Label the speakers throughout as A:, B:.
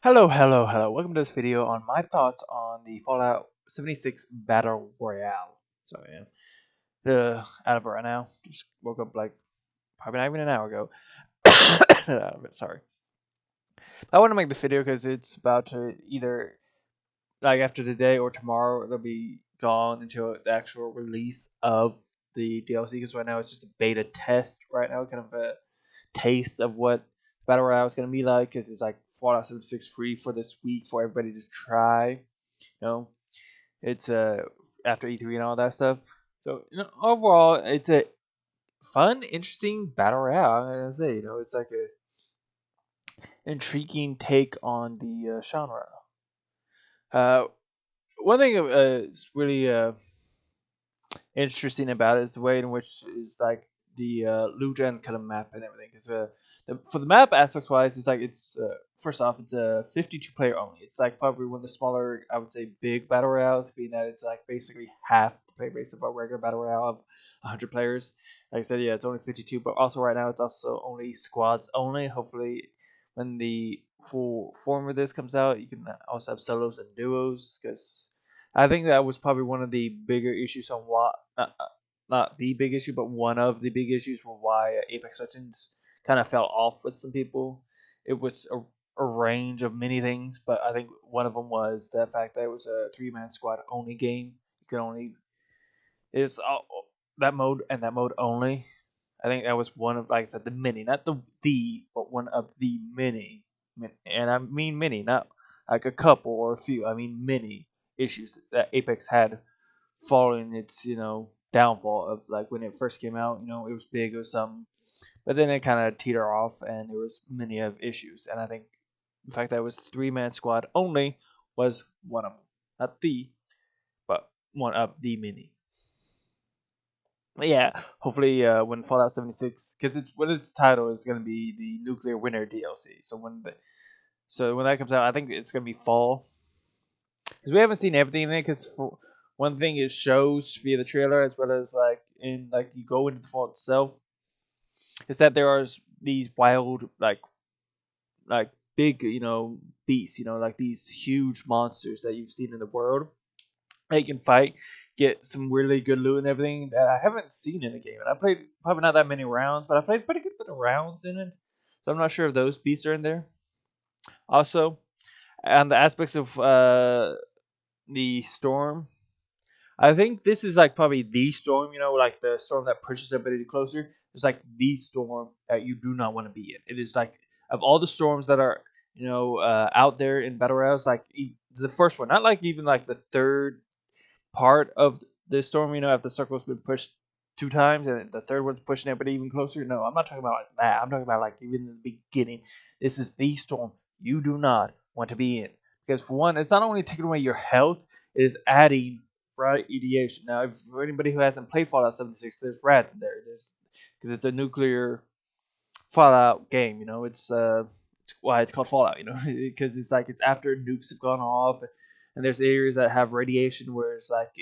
A: Hello, hello, hello. Welcome to this video on my thoughts on the Fallout 76 Battle Royale. So, out of it right now. Just woke up like probably not even an hour ago. Out of it, sorry. I want to make this video because it's about to either, like after today or tomorrow, they'll be gone until the actual release of the DLC. Because right now it's just a beta test right now, kind of a taste of what Battle Royale is going to be like. Because it's like Fallout 76 free for this week for everybody to try. know, it's after E3 and all that stuff. So overall, it's a fun, interesting battle royale. I'm gonna say, it's like a intriguing take on the genre. Uh, One thing is really interesting about it is the way in which is like the loot and kind of map and everything. Because for the map aspect wise, it's like it's first off it's a 52 player only. It's like probably one of the smaller, I would say, big battle royales, being that it's like basically half the player base of a regular battle royale of 100 players. Like I said, yeah, it's only 52, but also right now it's also only squads only. Hopefully, when the full form of this comes out, you can also have solos and duos because I think that was probably one of the bigger issues on why, not the big issue, but one of the big issues for why Apex Legends kind of fell off with some people. It was a range of many things, but I think one of them was the fact that it was a three-man squad only game. You could only it's that mode and that mode only. I think that was one of, like I said, the many, not the, but one of the many, and I mean many, not like a couple or a few. I mean many issues that Apex had following its, downfall of like when it first came out. It was big or something, but then it kind of teeter off, and there was many of issues. And I think the fact that it was three-man squad only was one of them, not the, but one of the many. But yeah, hopefully when Fallout 76, because it's what its title is going to be the Nuclear Winter DLC. So when that comes out, I think it's going to be fall. Because we haven't seen everything in it. Because one thing it shows via the trailer, as well as like you go into the Fallout itself, is that there are these wild like big beasts, like these huge monsters that you've seen in the world that you can fight, get some really good loot and everything that I haven't seen in the game. And I played probably not that many rounds, but I played pretty good bit of rounds in it. So I'm not sure if those beasts are in there. Also, on the aspects of the storm, I think this is like probably the storm, like the storm that pushes everybody closer. It's like the storm that you do not want to be in. It is like of all the storms that are, out there in battle royales, like the first one, not like even like the third part of the storm, if the circle's been pushed two times and the third one's pushing everybody even closer. No, I'm not talking about like that. I'm talking about like even in the beginning. This is the storm you do not want to be in. Because for one, it's not only taking away your health, it is adding radiation. Now, if for anybody who hasn't played Fallout 76, there's rad there. There's because it's a nuclear Fallout game. It's why it's called Fallout. Because it's like it's after nukes have gone off, and there's areas that have radiation where it's like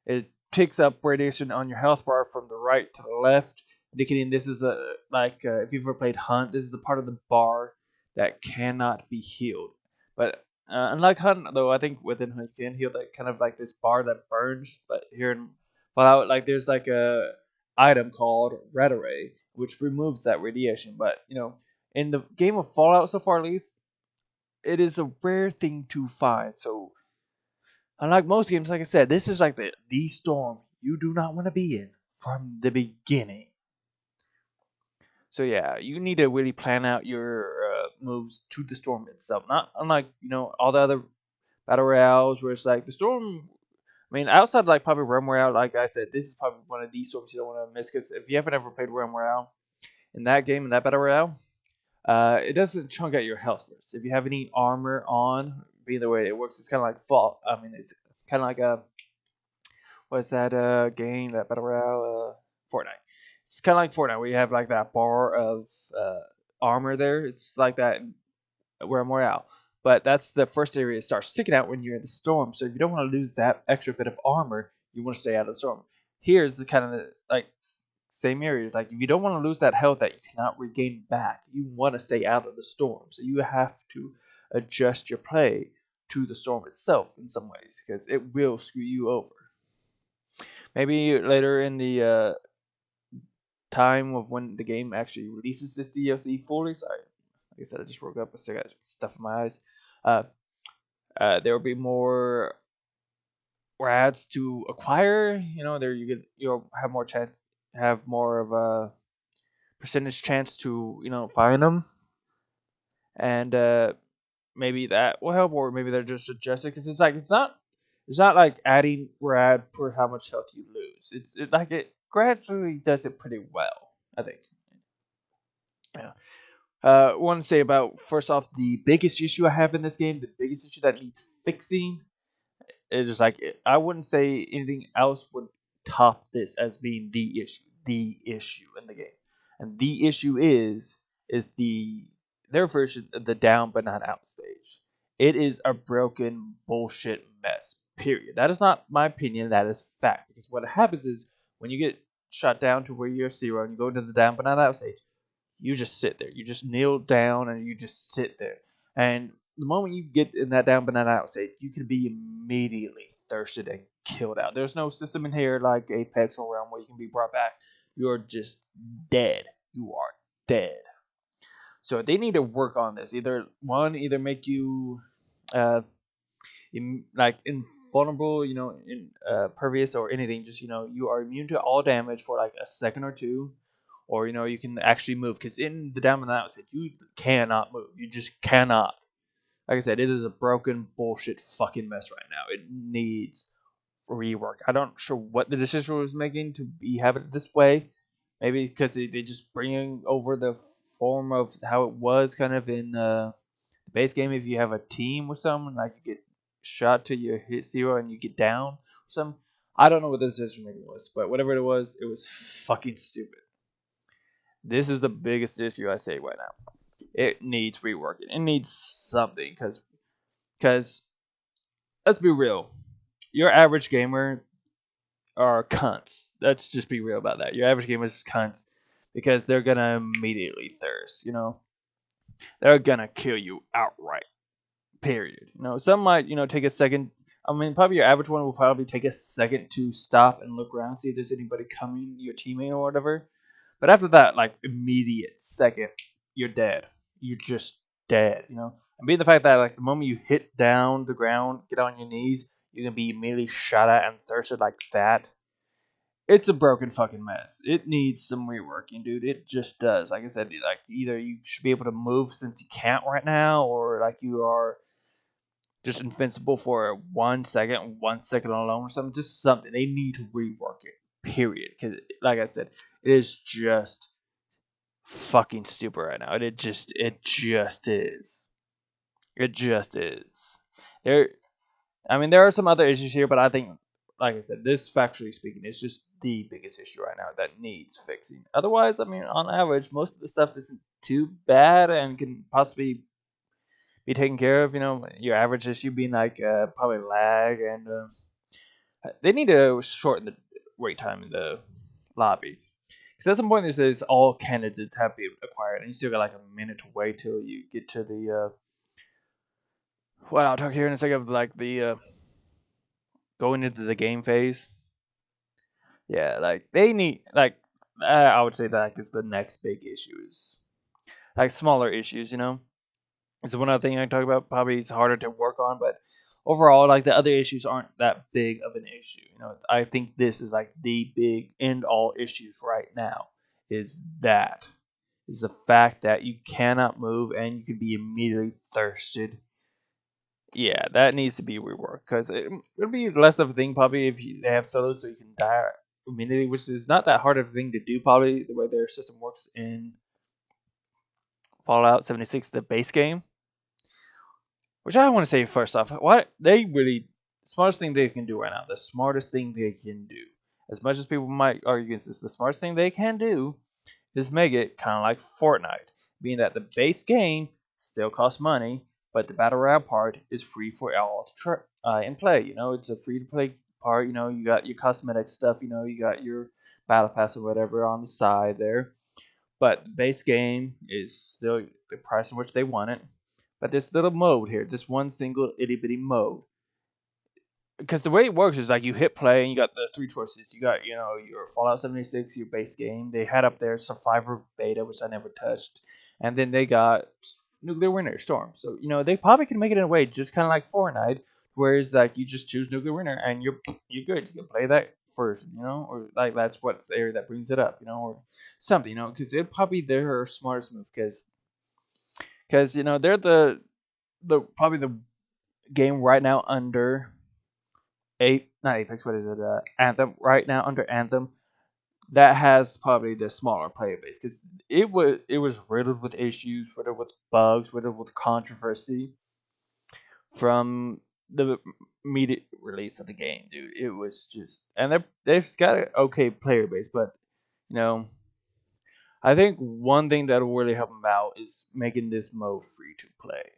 A: it picks up radiation on your health bar from the right to the left, indicating this is if you've ever played Hunt, this is the part of the bar that cannot be healed. But unlike Hunt, though, I think within Hunt you can heal that kind of like this bar that burns. But here in Fallout, like there's like a item called Red Array, which removes that radiation. But in the game of Fallout so far, at least, it is a rare thing to find. So unlike most games, like I said, this is like the storm you do not want to be in from the beginning. So yeah, you need to really plan out your moves to the storm itself. Not unlike all the other battle royales where it's like the storm. I mean, outside like probably Realm Royale, like I said, this is probably one of these storms you don't want to miss. Because if you haven't ever played Realm Royale, in that game, in that battle royale, it doesn't chunk out your health first. If you have any armor on, being the way it works, it's kind of like fall. I mean, it's kind of like a what's that game, that battle royale, Fortnite. It's kind of like Fortnite where you have like that bar of armor there. It's like that in Realm Royale. But that's the first area that starts sticking out when you're in the storm. So if you don't want to lose that extra bit of armor, you want to stay out of the storm. Here's the kind of like same areas. Like if you don't want to lose that health that you cannot regain back, you want to stay out of the storm. So you have to adjust your play to the storm itself in some ways, because it will screw you over. Maybe later in the time of when the game actually releases this DLC fully. Sorry, like I said, I just woke up. I still got stuff in my eyes. Uh, there will be more rads to acquire. There you'll have more chance, have more of a percentage chance to find them, and maybe that will help, or maybe they're just adjusting because it's not like adding rad per how much health you lose. It gradually does it pretty well, I think. Yeah. Want to say about first off the biggest issue I have in this game, the biggest issue that needs fixing. It's just like I wouldn't say anything else would top this as being the issue in the game, and the issue is their version of the down but not out stage. It is a broken bullshit mess. Period. That is not my opinion. That is fact. Because what happens is when you get shot down to where you're 0 and you go to the down but not out stage, you just sit there. You just kneel down and you just sit there. And the moment you get in that down banana out state, you can be immediately thirsted and killed out. There's no system in here like Apex or Realm where you can be brought back. You're just dead. You are dead. So they need to work on this. Either make you like invulnerable, pervious or anything. Just you are immune to all damage for like a second or two, or you can actually move. Because in the down and out state, you cannot move. You just cannot. Like I said, it is a broken bullshit fucking mess right now. It needs rework. I don't sure what the decision was making to be having it this way. Maybe because they just bringing over the form of how it was kind of in the base game. If you have a team with someone, like you get shot till you hit 0 and you get down. Some I don't know what the decision making was, but whatever it was fucking stupid. This is the biggest issue I say right now. It needs reworking. It needs something because let's be real. Your average gamer are cunts. Let's just be real about that. Your average gamer is cunts because they're gonna immediately thirst. They're gonna kill you outright. Period. Some might take a second. I mean, probably your average one will probably take a second to stop and look around, see if there's anybody coming, your teammate or whatever. But after that, like immediate second, you're dead. You're just dead. And being the fact that like the moment you hit down the ground, get on your knees, you can be immediately shot at and thirsted like that. It's a broken fucking mess. It needs some reworking, dude. It just does. Like I said, like either you should be able to move since you can't right now, or like you are just invincible for 1 second alone or something. Just something. They need to rework it. Period. Because like I said, it is just fucking stupid right now. It just is. It just is. There I mean there are some other issues here, but I think like I said, this factually speaking is just the biggest issue right now that needs fixing. Otherwise, I mean on average, most of the stuff isn't too bad and can possibly be taken care of. Your average issue being like probably lag, and they need to shorten the wait time in the lobby. Because at some point, this is all candidates have been acquired, and you still got like a minute to wait till you get to the. Well, I'll talk here in a second of like the going into the game phase. Yeah, like they need like I would say that like, is the next big issue is like smaller issues. It's one other thing I talk about. Probably it's harder to work on, but overall, like the other issues aren't that big of an issue. I think this is like the big end all issues right now. Is the fact that you cannot move and you can be immediately thirsted. Yeah, that needs to be reworked because it'll be less of a thing probably if they have solos so you can die immediately, which is not that hard of a thing to do probably the way their system works in Fallout 76, the base game. Which I want to say first off, what they really smartest thing they can do right now, the smartest thing they can do, as much as people might argue against this, the smartest thing they can do is make it kind of like Fortnite, being that the base game still costs money, but the battle royale part is free for all to and play. It's a free to play part. You got your cosmetic stuff. You got your battle pass or whatever on the side there, but the base game is still the price in which they want it. But this little mode here, this one single itty bitty mode, because the way it works is like you hit play and you got the three choices. You got your Fallout 76, your base game. They had up there Survivor Beta, which I never touched, and then they got Nuclear Winter Storm. So they probably can make it in a way just kind of like Fortnite, whereas like you just choose Nuclear Winter and you're good. You can play that first, or like that's what's the area that brings it up, or something, because it probably their smartest move, because they're the probably the game right now under not Apex, what is it? Anthem right now under Anthem that has probably the smaller player base because it was riddled with issues, riddled with bugs, riddled with controversy from the immediate release of the game, dude. It was just, and they've got an okay player base, but you know, I think one thing that'll really help them out is making this mode free to play.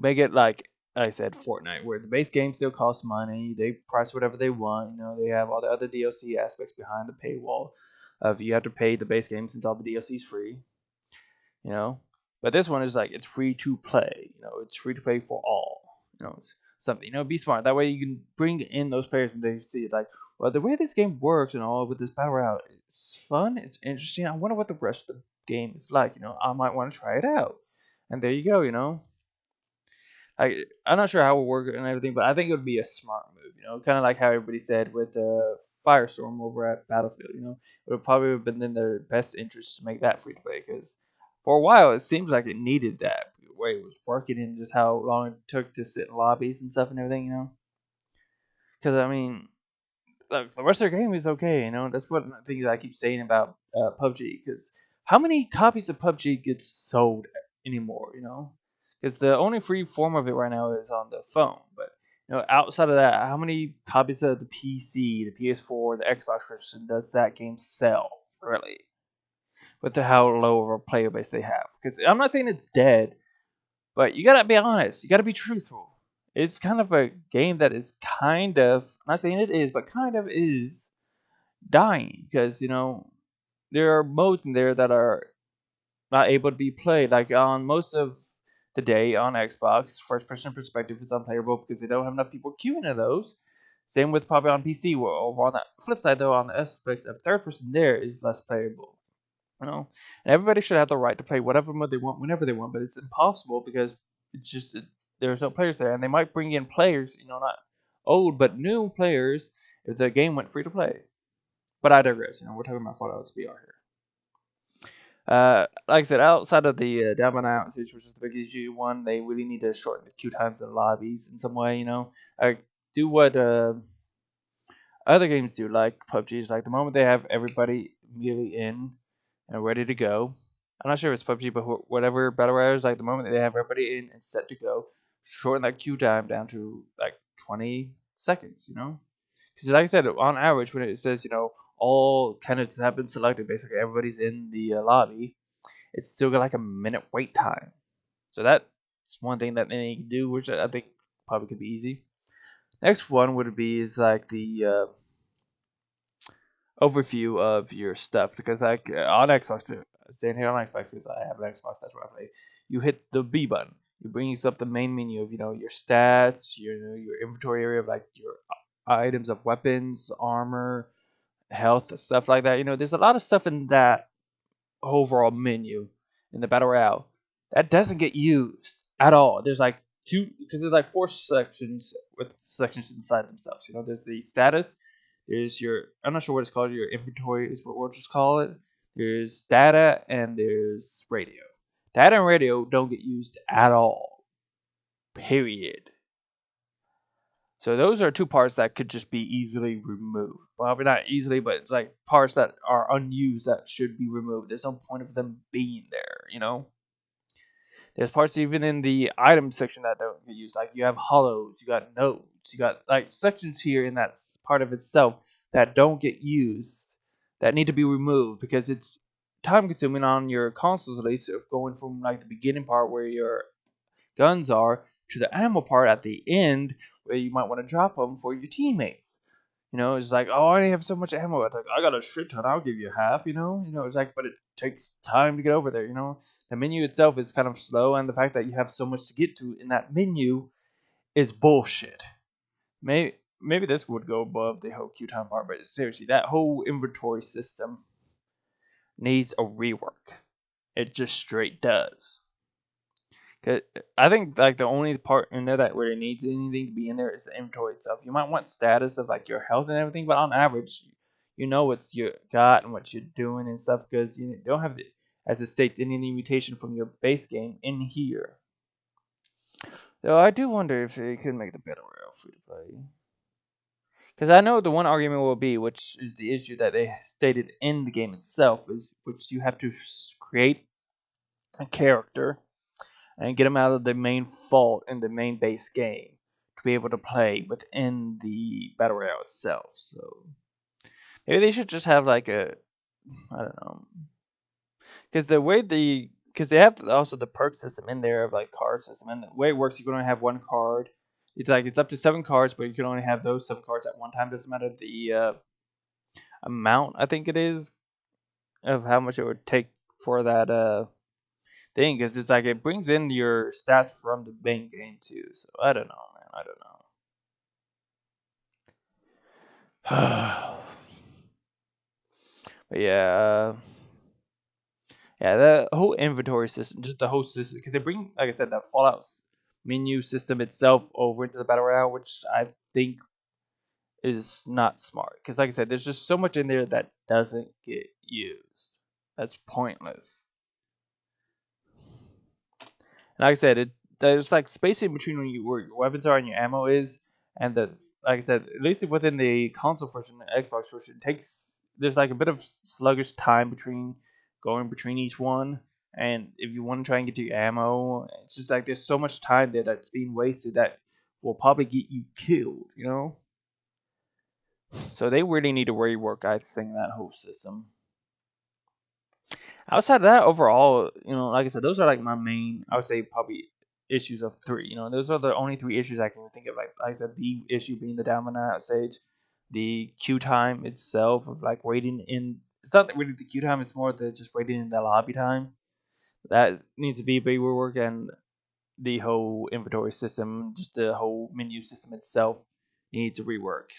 A: Make it like I said, Fortnite, where the base game still costs money. They price whatever they want. They have all the other DLC aspects behind the paywall. Of you have to pay the base game since all the DLC is free. You know, but this one is like it's free to play. It's free to play for all. It's something. Be smart. That way you can bring in those players and they see it like, well, the way this game works and all with this battle royale, it's fun. It's interesting. I wonder what the rest of the game is like. I might want to try it out. And there you go. I'm not sure how it would work and everything, but I think it would be a smart move. Kind of like how everybody said with Firestorm over at Battlefield. It would probably have been in their best interest to make that free to play because for a while it seems like it needed that the way it was working and just how long it took to sit in lobbies and stuff and everything. Because I mean, look, the rest of their game is okay. That's what things I keep saying about PUBG. Because how many copies of PUBG gets sold anymore? Because the only free form of it right now is on the phone. But outside of that, how many copies of the PC, the PS4, the Xbox version does that game sell? Really? With how low of a player base they have. Because I'm not saying it's dead, but you gotta be honest. You gotta be truthful. It's kind of a game that is kind of, I'm not saying it is, but kind of is dying because there are modes in there that are not able to be played. Like on most of the day on Xbox, first person perspective is unplayable because they don't have enough people queuing in those. Same with probably on PC. Where over on the flip side though, on the aspects of third person, there is less playable. And everybody should have the right to play whatever mode they want whenever they want, but it's impossible because there's no players there, and they might bring in players, not old but new players if the game went free to play. But I digress. We're talking about Fallout VR here. Like I said, outside of the down by night outage, which is the big issue one, they really need to shorten the queue times in the lobbies in some way. Do what other games do, like PUBG. Is like the moment they have everybody immediately in and ready to go. I'm not sure if it's PUBG, but whatever battle royale is, like the moment they have everybody in and set to go, shorten that queue time down to like 20 seconds. Because like I said, on average, when it says all candidates have been selected, basically everybody's in the lobby, it's still got like a minute wait time. So that's one thing that they can do, which I think probably could be easy. Next one would be is like the overview of your stuff because like on Xbox, saying here on Xbox because I have an Xbox, that's where I play. You hit the B button. It brings up the main menu of your stats, your inventory area of like your items of weapons, armor, health, stuff like that. There's a lot of stuff in that overall menu in the battle royale that doesn't get used at all. There's like two because there's like four sections with sections inside themselves. There's the status. There's your, I'm not sure what it's called. Your inventory is what we'll just call it. There's data and there's radio. Data and radio don't get used at all. Period. So those are two parts that could just be easily removed. Probably not easily, but it's like parts that are unused that should be removed. There's no point of them being there. There's parts even in the item section that don't get used. Like you have hollows, you got nodes, you got like sections here in that part of itself that don't get used that need to be removed because it's time consuming on your consoles at least of going from like the beginning part where your guns are to the ammo part at the end where you might want to drop them for your teammates. It's like, oh, I only have so much ammo. It's like, I got a shit ton. I'll give you half. It's like, but it takes time to get over there. The menu itself is kind of slow, and the fact that you have so much to get to in that menu is bullshit. Maybe this would go above the whole queue time part, but seriously, that whole inventory system needs a rework. It just straight does. 'Cause I think like the only part in there that really needs anything to be in there is the inventory itself. You might want status of like your health and everything, but on average, you know what you got and what you're doing and stuff because you don't have the, as it states, any mutation from your base game in here. Though I do wonder if they could make the battle royale free to play. Because I know the one argument will be, which is the issue that they stated in the game itself, is which you have to create a character and get them out of the main vault in the main base game to be able to play within the battle royale itself. So maybe they should just have like a, I don't know, because because they have also the perk system in there of like card system, and the way it works, you can only have one card. It's like it's up to 7 cards, but you can only have those 7 cards at one time. Doesn't matter the amount, I think it is, of how much it would take for that thing, because it's like it brings in your stats from the main game too. So I don't know, man. I don't know. But yeah, the whole inventory system, just the whole system, because they bring, like I said, that Fallout's menu system itself over into the battle royale, which I think is not smart. Because, like I said, there's just so much in there that doesn't get used. That's pointless. And like I said, there's like space in between where your weapons are and your ammo is, and like I said, at least within the console version, the Xbox version, takes there's like a bit of sluggish time between going between each one. And if you want to try and get to your ammo, it's just like there's so much time there that's being wasted that will probably get you killed. So they really need to rework, I think, that whole system. Outside of that, overall, like I said, those are like my main, I would say, probably issues of three. Those are the only 3 issues I can think of. Like I said, the issue being the dominant out stage, the queue time itself of like waiting in. It's not really the queue time; it's more the just waiting in the lobby time. That needs to be reworked, and the whole inventory system, just the whole menu system itself, needs a rework.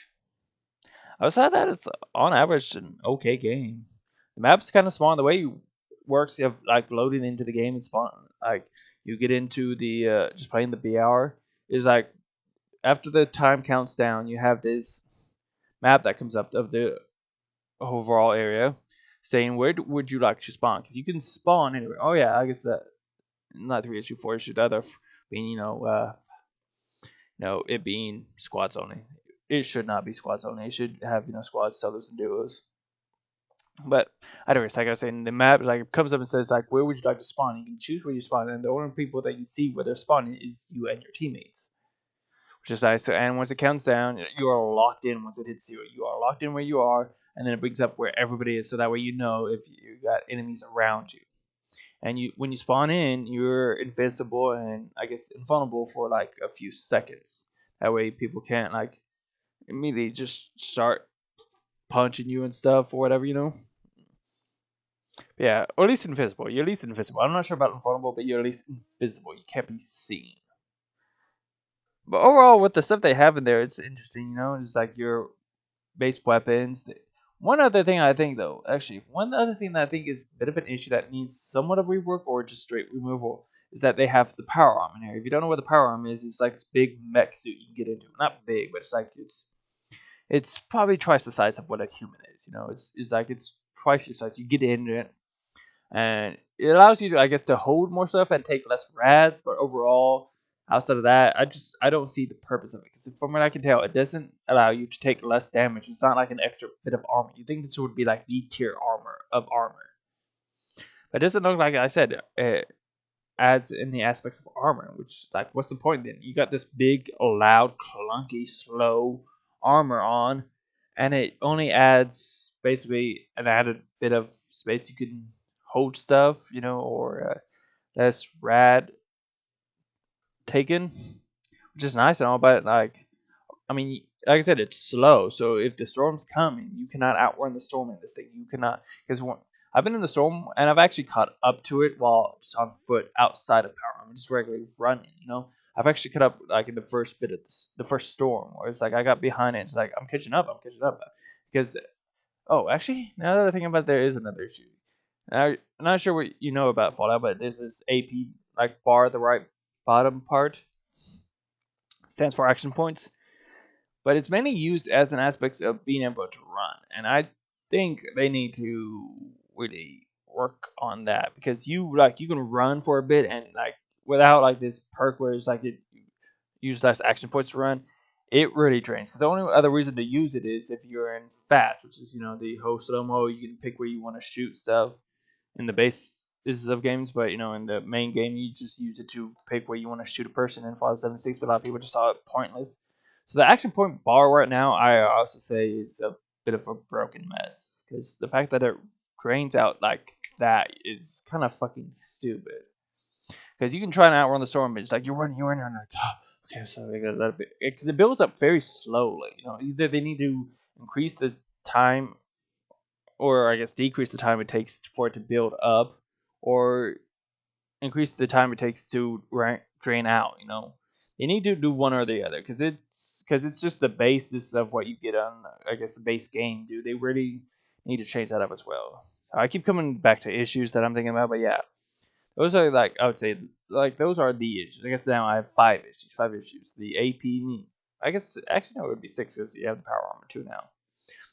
A: Outside of that, it's on average an okay game. The map's kind of small. And the way it works, you have like loading into the game and spawn. Like you get into the just playing the BR is like after the time counts down, you have this map that comes up of the overall area, saying where would you like to spawn? 'Cause you can spawn anywhere. Oh yeah, I guess that not 3 issue, 4 issue. The other being it being squads only. It should not be squads only. It should have squads, solos, and duos. But anyways, like I was saying, the map like comes up and says like where would you like to spawn? You can choose where you spawn, and the only people that you see where they're spawning is you and your teammates, which is nice. So, and once it counts down, you are locked in. Once it hits 0, you are locked in where you are, and then it brings up where everybody is, so that way you know if you got enemies around you. And when you spawn in, you're invincible and I guess invulnerable for like a few seconds. That way people can't like immediately just start punching you and stuff or whatever. Yeah, or at least invisible. You're at least invisible. I'm not sure about invulnerable, but you're at least invisible. You can't be seen. But overall, with the stuff they have in there, it's interesting. It's like your base weapons. One other thing I think, though, actually, one other thing that I think is a bit of an issue that needs somewhat of rework or just straight removal is that they have the power arm in here. If you don't know what the power arm is, it's like this big mech suit you can get into. Not big, but it's probably twice the size of what a human is. It's like it's twice your size. You get into it, and it allows you to, I guess, to hold more stuff and take less rads. But overall, outside of that, I don't see the purpose of it because from what I can tell, it doesn't allow you to take less damage. It's not like an extra bit of armor. You think this would be like the tier armor of armor, but it doesn't look like I said it adds in the aspects of armor, which is like, what's the point then? You got this big, loud, clunky, slow armor on, and it only adds basically an added bit of space you can hold stuff, or less rad taken, which is nice and all, but like, I mean, like I said, it's slow. So if the storm's coming, you cannot outrun the storm in this thing. You cannot, because I've been in the storm and I've actually caught up to it while just on foot outside of power. I'm just regularly running. I've actually caught up like in the first bit of the first storm, where it's like I got behind it. It's like I'm catching up. I'm catching up because actually, now that I think about it, there is another issue. I'm not sure what you know about Fallout, but there's this AP like bar at the right bottom part, stands for action points, but it's mainly used as an aspect of being able to run. And I think they need to really work on that, because you can run for a bit and like without like this perk where it's like it uses less action points to run. It really drains. Because the only other reason to use it is if you're in fast, which is the whole slow mo. You can pick where you want to shoot stuff in the bases of games, but in the main game you just use it to pick where you want to shoot a person in Fallout 76. But a lot of people just saw it pointless. So the action point bar right now, I also say, is a bit of a broken mess, because the fact that it drains out like that is kind of fucking stupid. Because you can try and outrun the storm, but it's like you're running, like, okay, so I gotta let it, because it builds up very slowly. Either they need to increase the time, or I guess decrease the time it takes for it to build up, or increase the time it takes to drain out. You need to do one or the other, because it's just the basis of what you get on, I guess, the base game. Do they really need to change that up as well? So I keep coming back to issues that I'm thinking about, but yeah, those are, like, I would say, like, those are the issues. I guess now I have five issues. Five issues. The AP. I guess actually no, it would be six because you have the power armor too now.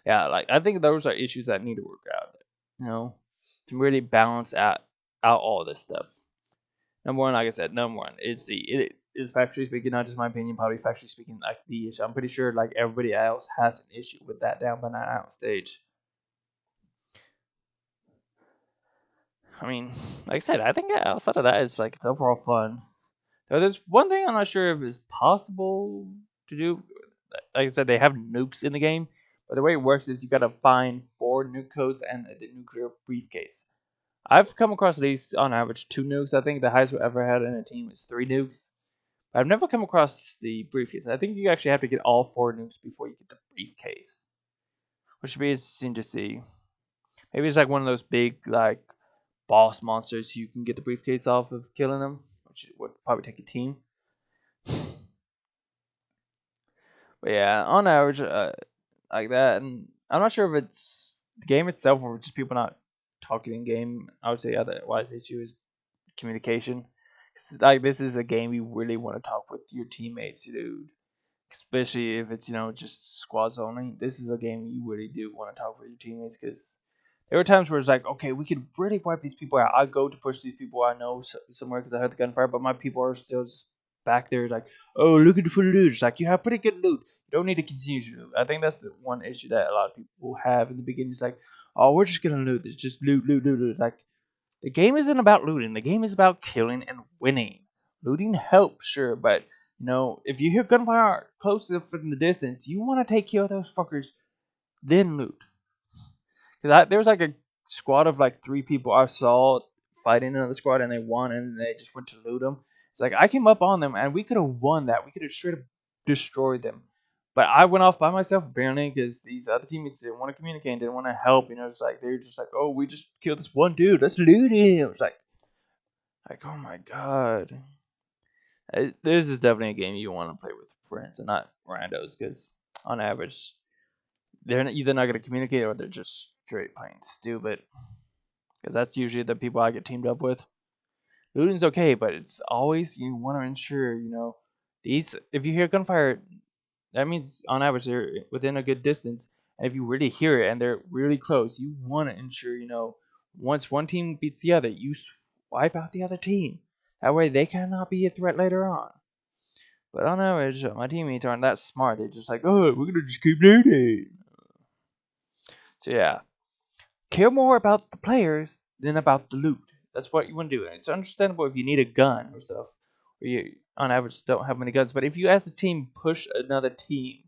A: Yeah, like I think those are issues that need to work out. You know, to really balance out all this stuff. Number one, like I said, number one is it is factually speaking, not just my opinion, probably factually speaking, like the issue. I'm pretty sure like everybody else has an issue with that down but not out stage. I mean, like I said, I think outside of that, it's like it's overall fun. Now, there's one thing I'm not sure if it's possible to do. Like I said, they have nukes in the game, but the way it works is you gotta find 4 nuke codes and the nuclear briefcase. I've come across at least on average 2 nukes. I think the highest we ever had in a team is 3 nukes. But I've never come across the briefcase. I think you actually have to get all 4 nukes before you get the briefcase, which should be interesting to see. Maybe it's like one of those big like boss monsters you can get the briefcase off of killing them, which would probably take a team. But yeah, on average, like that, and I'm not sure if it's the game itself or just people not talking in game. I would say otherwise the issue is communication. 'Cause, like, this is a game you really want to talk with your teammates, dude. Especially if it's just squads only. This is a game you really do want to talk with your teammates, because there were times where it's like, okay, we could really wipe these people out. I go to push these people I know somewhere because I heard the gunfire, but my people are still just back there, like, oh, looking for loot. It's like, you have pretty good loot. You don't need to continue to loot. I think that's the one issue that a lot of people have in the beginning. It's like, oh, we're just gonna loot. It's just loot, loot, loot, loot. Like, the game isn't about looting. The game is about killing and winning. Looting helps, sure, but if you hear gunfire close enough from the distance, you want to take care of those fuckers, then loot. Because there was like a squad of like 3 people I saw fighting another squad, and they won, and they just went to loot them. It's like I came up on them, and we could have won that. We could have straight up destroyed them. But I went off by myself apparently, because these other teammates didn't want to communicate, didn't want to help. It's like they're just like, oh, we just killed this one dude. Let's loot him. It's like, oh my god. This is definitely a game you want to play with friends and not randos, because on average, they're either not going to communicate or they're just straight plain stupid. Because that's usually the people I get teamed up with. Looting's okay, but it's always you want to ensure these. If you hear gunfire, that means on average they're within a good distance. And if you really hear it and they're really close, you want to ensure once one team beats the other, you wipe out the other team. That way they cannot be a threat later on. But on average, my teammates aren't that smart. They're just like, oh, we're gonna just keep looting. So yeah, care more about the players than about the loot. That's what you want to do. And it's understandable if you need a gun or stuff, or you, on average, don't have many guns. But if you, as a team, push another team,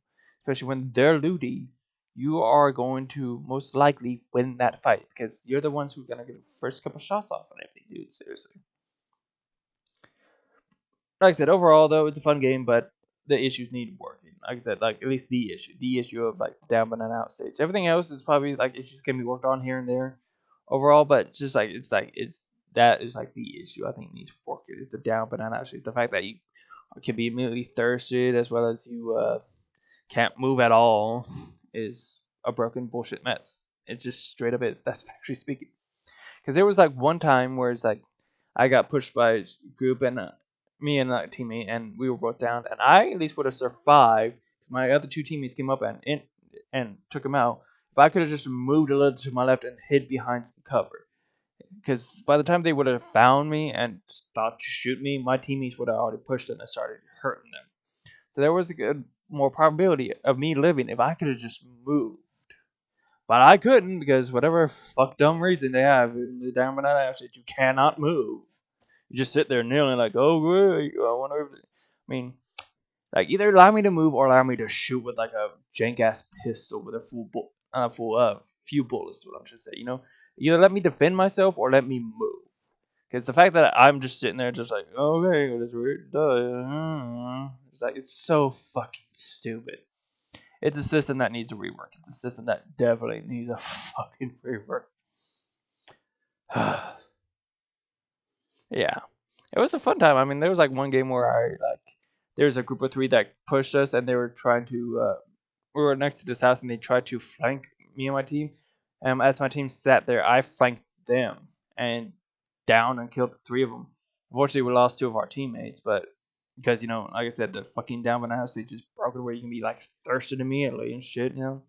A: especially when they're looting, you are going to most likely win that fight, because you're the ones who are gonna get the first couple shots off on everything, dude. Seriously. Like I said, overall though, it's a fun game, but the issues need working. Like I said, like at least the issue of like down but not out stage. Everything else is probably like issues can be worked on here and there overall, but just like it's that is like the issue I think needs work. Is the down but not out stage. The fact that you can be immediately thirsted as well as you can't move at all is a broken bullshit mess. It just straight up is. That's factually speaking. Because there was like one time where it's like I got pushed by a group and me and a teammate and we were both down and I at least would have survived because my other two teammates came up and took him out. If I could have just moved a little to my left and hid behind some cover, because by the time they would have found me and thought to shoot me, my teammates would have already pushed them and started hurting them. So there was a good more probability of me living if I could have just moved. But I couldn't because whatever fuck dumb reason they have in the down banana app said you cannot move. You just sit there kneeling like, oh great, I wonder if I mean like either allow me to move or allow me to shoot with like a jank ass pistol with a few bullets. Is what I'm trying to say. Either let me defend myself or let me move. Because the fact that I'm just sitting there, just like, okay, that's weird. It's like it's so fucking stupid. It's a system that needs a rework. It's a system that definitely needs a fucking rework. Yeah, it was a fun time. I mean, there was like one game where there was a group of three that pushed us, and they were trying to. We were next to this house, and they tried to flank me and my team. And as my team sat there, I flanked them and down and killed the three of them. Unfortunately, we lost two of our teammates, but because like I said, the fucking down banana house, they just broke it where you can be like thirsted immediately and shit. Like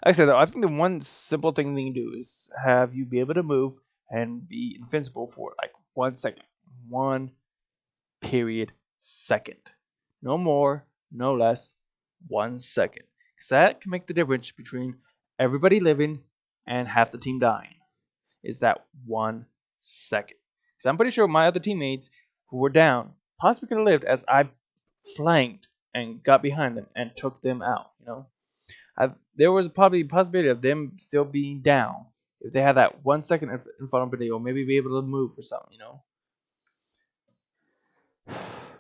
A: I said, though, I think the one simple thing they can do is have you be able to move and be invincible for like 1 second. One period second. No more, no less. 1 second. Because that can make the difference between everybody living and half the team dying. Is that 1 second. Because I'm pretty sure my other teammates who were down possibly could have lived as I flanked and got behind them and took them out. There was probably a possibility of them still being down if they had that 1 second in front of them, or maybe be able to move or something.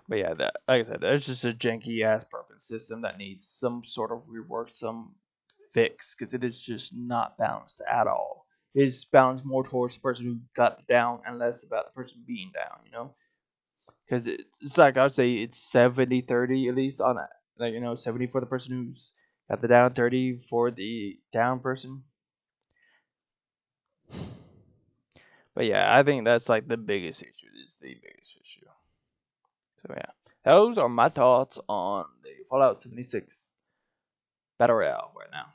A: But yeah, that like I said, that's just a janky ass broken system that needs some sort of rework, some fix, because it is just not balanced at all. It is balanced more towards the person who got down and less about the person being down. Because it's like I would say it's 70-30 at least on that. Like 70 for the person who's got the down, 30 for the down person. But yeah, I think that's like the biggest issue. Is the biggest issue. So yeah, those are my thoughts on the Fallout 76 Battle Royale right now.